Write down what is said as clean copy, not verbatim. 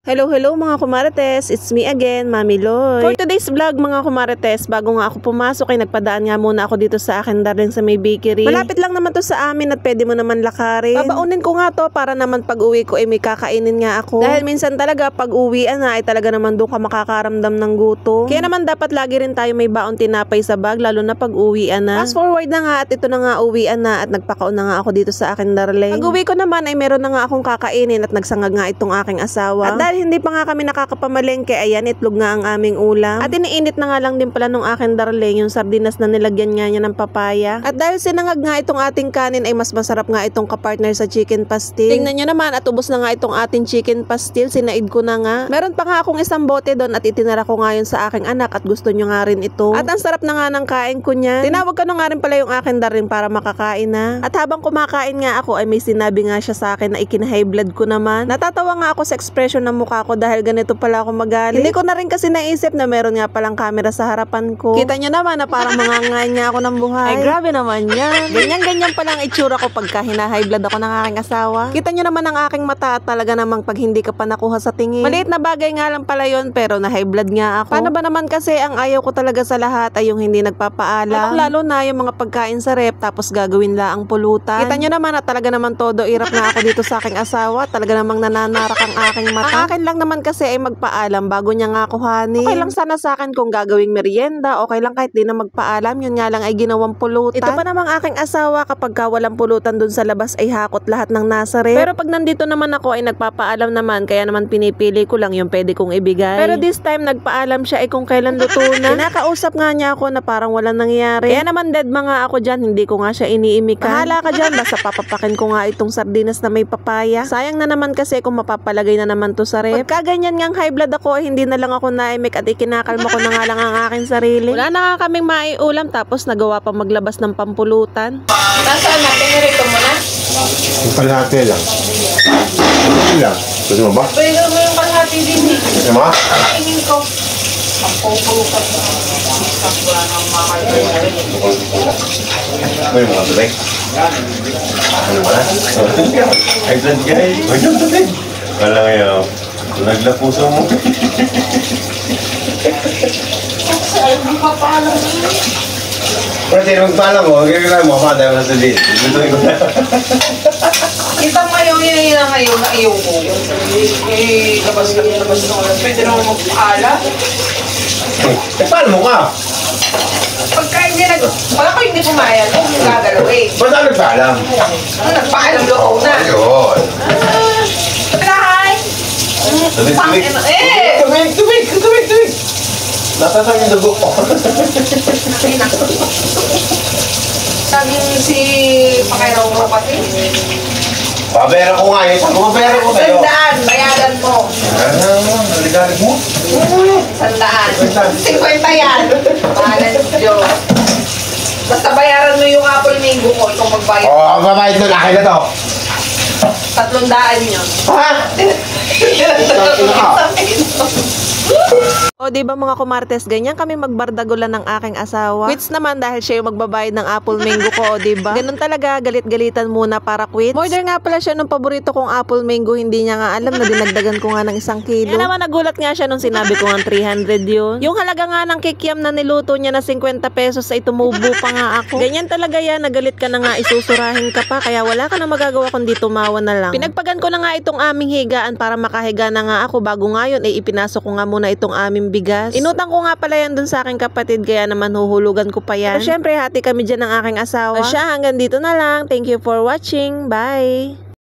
Hello mga kumarites, it's me again, Mami Loy. For today's vlog mga kumarites, bago nga ako pumasok ay nagpadaan nga muna ako dito sa akin darling sa may bakery. Malapit lang naman to sa amin at pwede mo naman lakarin. Babaunin ko nga to para naman pag uwi ko ay may kakainin nga ako. Dahil minsan talaga pag uwian na ay talaga naman doon ka makakaramdam ng gutom. Kaya naman dapat lagi rin tayo may baon tinapay sa bag lalo na pag uwian na. Fast forward na nga at ito na nga uwian na at nagpakaon na nga ako dito sa akin darling. Pag uwi ko naman ay meron na nga akong kakainin at nagsangag nga itong aking asawa. At dahil hindi pa nga kami nakakapamalengke, ayan, itlog nga ang aming ulam. At iniinit na nga lang din pala nung akin darling yung sardinas na nilagyan nga niya ng papaya. At dahil sinangag nga itong ating kanin ay mas masarap nga itong kapartner sa chicken pastil. Tingnan nyo naman at ubos na nga itong ating chicken pastil, sinaid ko na nga. Meron pa nga akong isang bote doon at itinara ko nga yun sa aking anak at gusto nyo nga rin ito. At ang sarap na nga ng kain ko niya. Tinawag ko na nga rin pala yung akin darling para makakain na. At habang kumakain nga ako ay may sinabi nga siya sa akin na ikina-high blood ko naman. Natatawa nga ako sa expression ng mukha ko dahil ganito pala ako magalit. Hindi ko na rin kasi naisip na meron nga palang camera sa harapan ko. Kita nyo naman na parang mangangain nga ako ng buhay. Ay grabe naman yan. Ganyan palang itsura ko pagka hina-high blood ako ng aking asawa. Kita nyo naman ang aking mata at talaga namang pag hindi ka pa nakuha sa tingin. Maliit na bagay nga lang pala yon pero na-high blood nga ako. Paano ba naman kasi ang ayaw ko talaga sa lahat ay yung hindi nagpapaalam. Lalo na yung mga pagkain sa rep tapos gagawin la ang pulutan. Kita nyo naman at talaga naman todo irap na ako dito sa aking asawa. Talaga namang nananarak ang aking mata. Ang akin lang naman kasi ay magpaalam bago niya nga kuhanin. Okay lang sana sa akin kung gagawing merienda, okay lang kahit di na magpaalam, yun nga lang ay ginawang pulutan. Ito pa namang aking asawa kapag walang pulutan dun sa labas ay hakot lahat ng nasa ref. Pero pag nandito naman ako ay nagpapaalam naman, kaya naman pinipili ko lang yung pwede kong ibigay. Pero this time nagpaalam siya ay kung kailan luto na. Kinakausap nga niya ako na parang walang nangyari. Kaya naman dead mga ako dyan, hindi ko nga siya iniimikan. Bahala ka dyan, basta papapakin ko nga itong sardinas na may papaya. Sayang na naman kasi kung mapapalagay na naman to sa ref. Pagka ganyan ngang high blood ako, hindi na lang ako naimik at ikinakalma ko na nga lang ang aking sarili. Wala na nga kaming maiulam tapos nagawa pa maglabas ng pampulutan. Nasaan na? Pinirito mo na? Yung kalahati lang. Ano lang? Gusto mo ba? Pwede mo yung kalahati din eh. Gusto mo? Kainin ko. Ang pupulutan mo. Wala nang makakaya. May mga tubig? Ano ba na? Ay, blood guys. Huwag yung tubig. Wala ngayon. Naglapuso mo. Ay, hindi pa paalam mo. Pero sino magpaalam mo? Huwag yung mo. Mada yung nasa din. Kita mo yung yun na ngayon na iyo ko. Eh, labas ka rin, labas ka rin. Pwede naman magpaalam. Eh, paano mo ka? Pagka hindi wala ko hindi pumayag, kung gagalaw eh. Ba't ako nagpaalam? Ano, nagpaalam loob na. Ayun. Hi! Tubig, tubig. Eh! Tubig. Natatang yung dugo ko. Sabi si Pakairaw mo pati. Pabera ko nga yun. Saan ko mabera ko sa'yo? 100, bayaran mo. Naligalig mo? 100. 50 yan. Bahalan Diyos. Basta bayaran mo yung apple mango ko, ikaw magbayad. Oo, babayad na laki na to. 300 yun. Ha? O diba mga kumartes, ganyan kami magbardagulan ng aking asawa. Quits naman dahil siya yung magbabayad ng apple mango ko, o diba? Ganun talaga, galit-galitan muna para quits. Order nga pala siya nung paborito kong apple mango, hindi niya nga alam na dinagdagan ko nga ng 1 kilo. Kaya naman nagulat nga siya nung sinabi ko nga 300 yun. Yung halaga nga ng kikiam na niluto niya na 50 pesos ay tumubo pa nga ako. Ganyan talaga yan, nagalit ka na nga, isusurahin ka pa, kaya wala ka na magagawa kundi tumawa na lang. Pinagpagan ko na nga itong aming higaan para makahiga na nga ako bago ngayon ay ipinasok ko nga muna itong aming bigas. Inutang ko nga pala yan dun sa aking kapatid kaya naman huhulugan ko pa yan. Pero syempre hati kami dyan ng aking asawa. O siya, hanggang dito na lang. Thank you for watching. Bye!